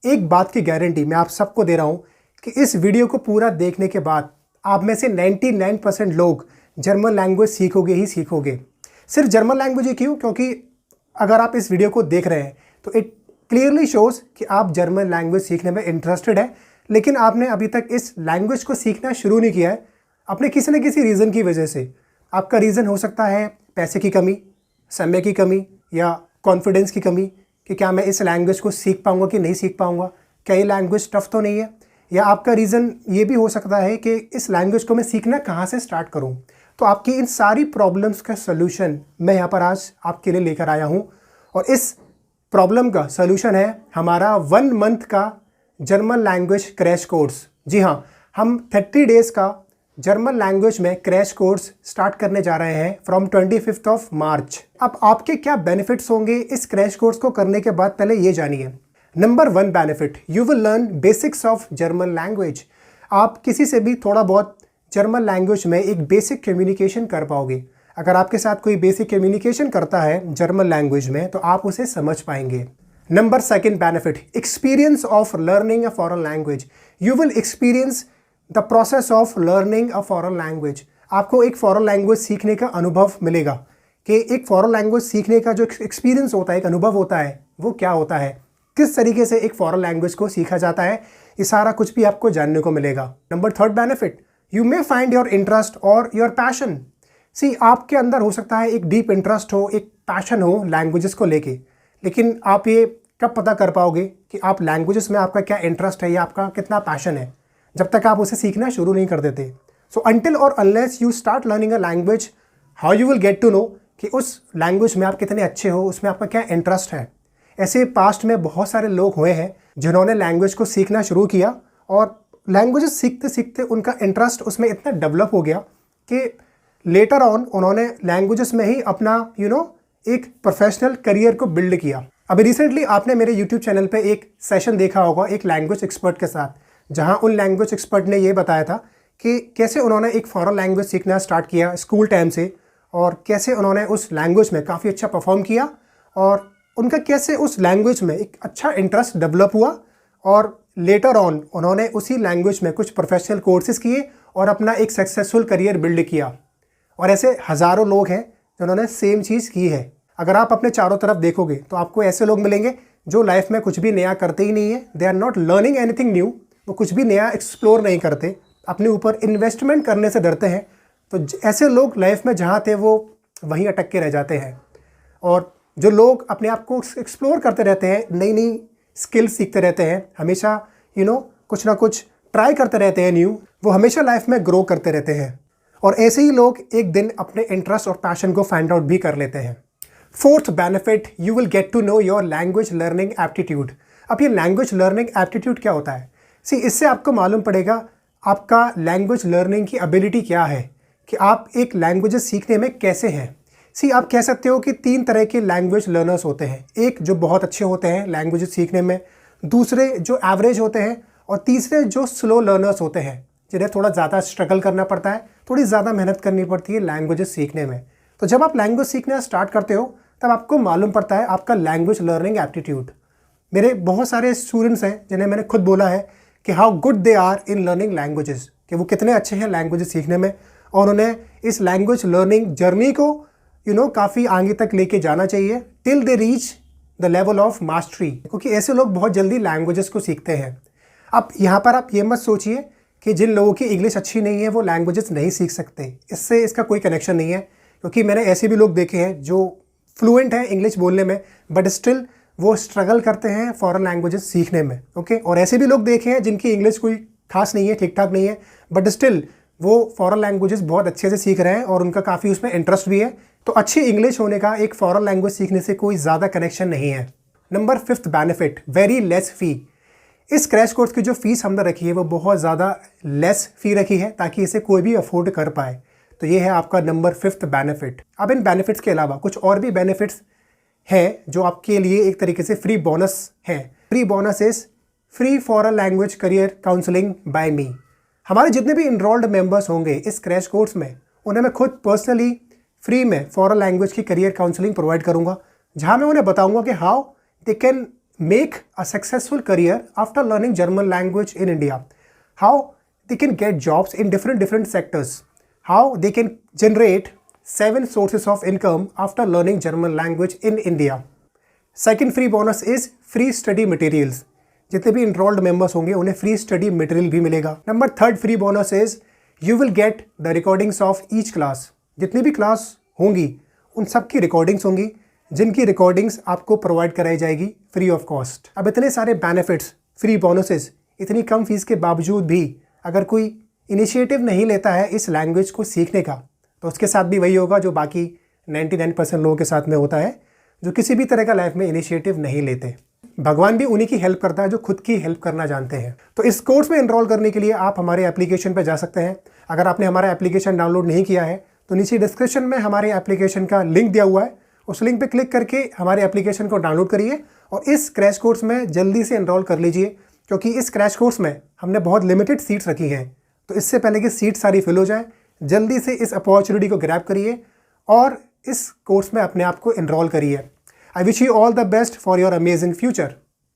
एक बात की गारंटी मैं आप सबको दे रहा हूँ कि इस वीडियो को पूरा देखने के बाद आप में से 99% लोग जर्मन लैंग्वेज सीखोगे ही सीखोगे। सिर्फ जर्मन लैंग्वेज ही क्यों? क्योंकि अगर आप इस वीडियो को देख रहे हैं तो इट क्लियरली शोज़ कि आप जर्मन लैंग्वेज सीखने में इंटरेस्टेड है, लेकिन आपने अभी तक इस लैंग्वेज को सीखना शुरू नहीं किया है अपने किसी न किसी रीज़न की वजह से। आपका रीज़न हो सकता है पैसे की कमी, समय की कमी या कॉन्फिडेंस की कमी कि क्या मैं इस लैंग्वेज को सीख पाऊँगा कि नहीं सीख पाऊँगा, क्या ये लैंग्वेज टफ तो नहीं है। या आपका रीज़न ये भी हो सकता है कि इस लैंग्वेज को मैं सीखना कहाँ से स्टार्ट करूँ। तो आपकी इन सारी प्रॉब्लम्स का सलूशन मैं यहाँ पर आज आपके लिए लेकर आया हूँ, और इस प्रॉब्लम का सलूशन है हमारा 1 मंथ का जर्मन लैंग्वेज क्रैश कोर्स। जी हाँ, हम 30 डेज़ का जर्मन लैंग्वेज में क्रैश कोर्स स्टार्ट करने जा रहे हैं फ्रॉम 25 ऑफ मार्च। अब आपके क्या बेनिफिट्स होंगे इस क्रैश कोर्स को करने के बाद, पहले ये जानिए। Number 1 benefit, you will learn basics of German language. आप किसी से भी थोड़ा बहुत जर्मन लैंग्वेज में एक बेसिक कम्युनिकेशन कर पाओगे। अगर आपके साथ कोई बेसिक कम्युनिकेशन करता है जर्मन लैंग्वेज में तो आप उसे समझ पाएंगे। Number 2 benefit, experience of learning a foreign language. You will experience the process of learning a foreign language. आपको एक फॉरेन लैंग्वेज सीखने का अनुभव मिलेगा कि एक फॉरेन लैंग्वेज सीखने का जो एक्सपीरियंस होता है, एक अनुभव होता है, वो क्या होता है, किस तरीके से एक फॉरेन लैंग्वेज को सीखा जाता है, ये सारा कुछ भी आपको जानने को मिलेगा। Number 3 benefit, you may find your interest और योर पैशन। सी, आपके अंदर हो सकता है एक डीप इंटरेस्ट हो, एक पैशन हो लैंग्वेजेस को लेके, लेकिन आप ये कब पता कर पाओगे कि आप लैंग्वेजेस में आपका क्या इंटरेस्ट है या आपका कितना पैशन है, जब तक आप उसे सीखना शुरू नहीं कर देते। सो अनटिल और unless you start learning a language, how you will get to know कि उस लैंग्वेज में आप कितने अच्छे हो, उसमें आपका क्या इंटरेस्ट है। ऐसे पास्ट में बहुत सारे लोग हुए हैं जिन्होंने लैंग्वेज को सीखना शुरू किया और लैंग्वेजेस सीखते सीखते उनका इंटरेस्ट उसमें इतना डेवलप हो गया कि लेटर ऑन उन्होंने लैंग्वेजेस में ही अपना एक प्रोफेशनल करियर को बिल्ड किया। अभी रिसेंटली आपने मेरे यूट्यूब चैनल पे एक सेशन देखा होगा एक लैंग्वेज एक्सपर्ट के साथ, जहां उन लैंग्वेज एक्सपर्ट ने ये बताया था कि कैसे उन्होंने एक फॉरेन लैंग्वेज सीखना स्टार्ट किया स्कूल टाइम से, और कैसे उन्होंने उस लैंग्वेज में काफ़ी अच्छा परफॉर्म किया और उनका कैसे उस लैंग्वेज में एक अच्छा इंटरेस्ट डेवलप हुआ, और लेटर ऑन उन्होंने उसी लैंग्वेज में कुछ प्रोफेशनल कोर्सेज किए और अपना एक सक्सेसफुल करियर बिल्ड किया। और ऐसे हज़ारों लोग हैं जिन्होंने सेम चीज़ की है। अगर आप अपने चारों तरफ देखोगे तो आपको ऐसे लोग मिलेंगे जो लाइफ में कुछ भी नया करते ही नहीं है। They are not learning anything new. वो कुछ भी नया एक्सप्लोर नहीं करते, अपने ऊपर इन्वेस्टमेंट करने से डरते हैं। तो ऐसे लोग लाइफ में जहाँ थे वो वहीं अटक के रह जाते हैं। और जो लोग अपने आप को एक्सप्लोर करते रहते हैं, नई नई स्किल्स सीखते रहते हैं, हमेशा कुछ ना कुछ ट्राई करते रहते हैं न्यू, वो हमेशा लाइफ में ग्रो करते रहते हैं। और ऐसे ही लोग एक दिन अपने इंटरेस्ट और पैशन को फाइंड आउट भी कर लेते हैं। 4th benefit, you will get to know your language learning aptitude. अब ये लैंग्वेज लर्निंग एप्टीट्यूड क्या होता है? सी, इससे आपको मालूम पड़ेगा आपका लैंग्वेज लर्निंग की एबिलिटी क्या है, कि आप एक लैंग्वेजेस सीखने में कैसे हैं। सी, आप कह सकते हो कि 3 तरह के लैंग्वेज लर्नर्स होते हैं। एक जो बहुत अच्छे होते हैं लैंग्वेजेस सीखने में, दूसरे जो एवरेज होते हैं, और तीसरे जो स्लो लर्नर्स होते हैं जिन्हें थोड़ा ज़्यादा स्ट्रगल करना पड़ता है, थोड़ी ज़्यादा मेहनत करनी पड़ती है लैंग्वेजेस सीखने में। तो जब आप लैंग्वेज सीखना स्टार्ट करते हो तब आपको मालूम पड़ता है आपका लैंग्वेज लर्निंग एप्टीट्यूड। मेरे बहुत सारे स्टूडेंट्स हैं जिन्हें मैंने खुद बोला है कि how good they are in learning languages, कि वो कितने अच्छे हैं लैंग्वेजेस सीखने में, और उन्हें इस लैंग्वेज लर्निंग जर्नी को काफ़ी आगे तक लेके जाना चाहिए till they reach the level of mastery, क्योंकि ऐसे लोग बहुत जल्दी लैंग्वेजेस को सीखते हैं। अब यहाँ पर आप ये मत सोचिए कि जिन लोगों की इंग्लिश अच्छी नहीं है वो लैंग्वेजेस नहीं सीख सकते, इससे इसका कोई कनेक्शन नहीं है। क्योंकि मैंने ऐसे भी लोग देखे हैं जो फ्लुएंट हैं इंग्लिश बोलने में, बट स्टिल वो स्ट्रगल करते हैं फॉरेन लैंग्वेजेस सीखने में। ओके, और ऐसे भी लोग देखे हैं जिनकी इंग्लिश कोई खास नहीं है, ठीक ठाक नहीं है, बट स्टिल वो फॉरेन लैंग्वेजेस बहुत अच्छे से सीख रहे हैं और उनका काफ़ी उसमें इंटरेस्ट भी है। तो अच्छी इंग्लिश होने का एक फॉरेन लैंग्वेज सीखने से कोई ज़्यादा कनेक्शन नहीं है। Number 5th benefit, very less fee. इस क्रैश कोर्स की जो फ़ीस हमने रखी है वो बहुत ज़्यादा लेस फ़ी रखी है ताकि इसे कोई भी अफोर्ड कर पाए। तो ये है आपका नंबर 5th बेनिफिट। अब इन बेनिफिट्स के अलावा कुछ और भी बेनिफिट्स हैं जो आपके लिए एक तरीके से फ्री बोनस है। Free bonus is free foreign language career counselling by me. हमारे जितने भी इनरोल्ड मेंबर्स होंगे इस क्रैश कोर्स में, उन्हें मैं खुद पर्सनली फ्री में फॉरेन लैंग्वेज की करियर काउंसलिंग प्रोवाइड करूंगा, जहां मैं उन्हें बताऊंगा कि how they can make a successful career after learning German language in India, how they can get jobs in different sectors, how they can generate 7 sources of income after learning German language in India. Second free bonus is free study materials. जितने भी enrolled members होंगे उन्हें free study material भी मिलेगा. Number third free bonus is you will get the recordings of each class. जितनी भी class होंगी उन सब की रिकॉर्डिंग्स होंगी, जिनकी रिकॉर्डिंग्स आपको प्रोवाइड कराई जाएगी फ्री ऑफ कॉस्ट. अब इतने सारे बेनिफिट्स, फ्री बोनसेस, इतनी कम फीस के बावजूद भी अगर कोई इनिशिएटिव नहीं लेता है इस लैंग्वेज को सीखने का, तो उसके साथ भी वही होगा जो बाकी 99% लोगों के साथ में होता है, जो किसी भी तरह का लाइफ में इनिशिएटिव नहीं लेते. भगवान भी उन्हीं की हेल्प करता है जो खुद की हेल्प करना जानते हैं. तो इस कोर्स में एनरोल करने के लिए आप हमारे एप्लीकेशन पर जा सकते हैं. अगर आपने हमारा एप्लीकेशन डाउनलोड नहीं किया है तो नीचे डिस्क्रिप्शन में हमारे एप्लीकेशन का लिंक दिया हुआ है. उस लिंक पे क्लिक करके हमारे एप्लीकेशन को डाउनलोड करिए और इस क्रैश कोर्स में जल्दी से एनरोल कर लीजिए, क्योंकि इस क्रैश कोर्स में हमने बहुत लिमिटेड सीट्स रखी हैं. तो इससे पहले कि सीट सारी फिल हो जाए, जल्दी से इस अपॉर्चुनिटी को ग्रैब करिए और इस कोर्स में अपने आप को एनरोल करिए. I wish you all the best for your amazing future.